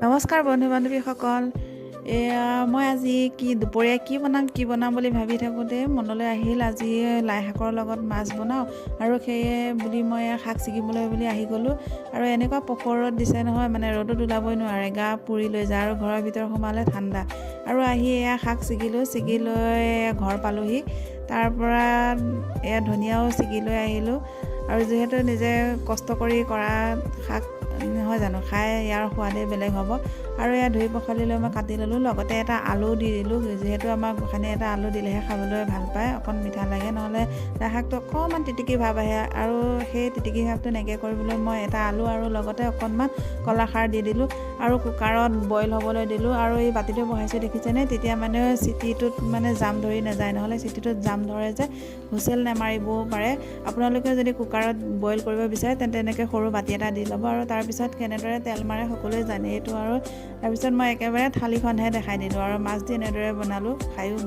নমস্কাৰ বন্ধু বান্ধৱীসকল। মই আজি দুপৰীয়া কি বনাম বুলি ভাবি থাকোঁতে মনলৈ আহিল আজি লাই শাকৰ লগত মাছ বনাওঁ, আৰু সেয়ে বুলি মই শাক ছিগিবলৈ বুলি আহি গ'লোঁ। আৰু এনেকুৱা প্ৰখৰ ৰ'দ দিছে নহয়, মানে ৰ'দত ওলাবই নোৱাৰে, গা পুৰি লৈ যায়, আৰু ঘৰৰ ভিতৰত সোমালে ঠাণ্ডা। আৰু আহি শাক ছিগি লৈ ঘৰ পালোঁহি। তাৰপৰা ধনিয়াও ছিগি লৈ আহিলোঁ। আৰু যিহেতু নিজে কষ্ট কৰি কৰা শাক নহয় জানো, খাই ইয়াৰ সোৱাদেই বেলেগ হ'ব। আৰু ধুই পখালি লৈ মই কাটি ল'লোঁ, লগতে এটা আলু দি দিলোঁ। যিহেতু আমাৰ গোসাঁনীয়ে এটা আলু দিলেহে খাবলৈ ভাল পায়, অকণ মিঠা লাগে, নহ'লে লাই শাকটো অকণমান তিতিকি ভাৱ আহে। আৰু সেই তিতিকি ভাৱটো নাইকিয়া কৰিবলৈ মই এটা আলু আৰু লগতে অকণমান কলাখাৰ দি দিলোঁ, আৰু কুকাৰত বইল হ'বলৈ দিলোঁ। আৰু এই বাতিটো বহাইছোঁ দেখিছেনে, তেতিয়া মানে চিটিটোত মানে জাম ধৰি নাযায়, নহ'লে চিটিটোত জাম ধৰে যে হুইচেল নেমাৰিবও পাৰে। আপোনালোকে যদি কুকাৰত বইল কৰিব বিচাৰে তেন্তে এনেকৈ সৰু বাতি এটা দি ল'ব। আৰু তাৰপিছত কেনেদৰে তেল মাৰে সকলোৱে জানে এইটো। আৰু তাৰপিছত মই একেবাৰে থালিখনহে দেখাই দিলোঁ, আৰু মাছ দি এনেদৰে বনালোঁ, খায়ো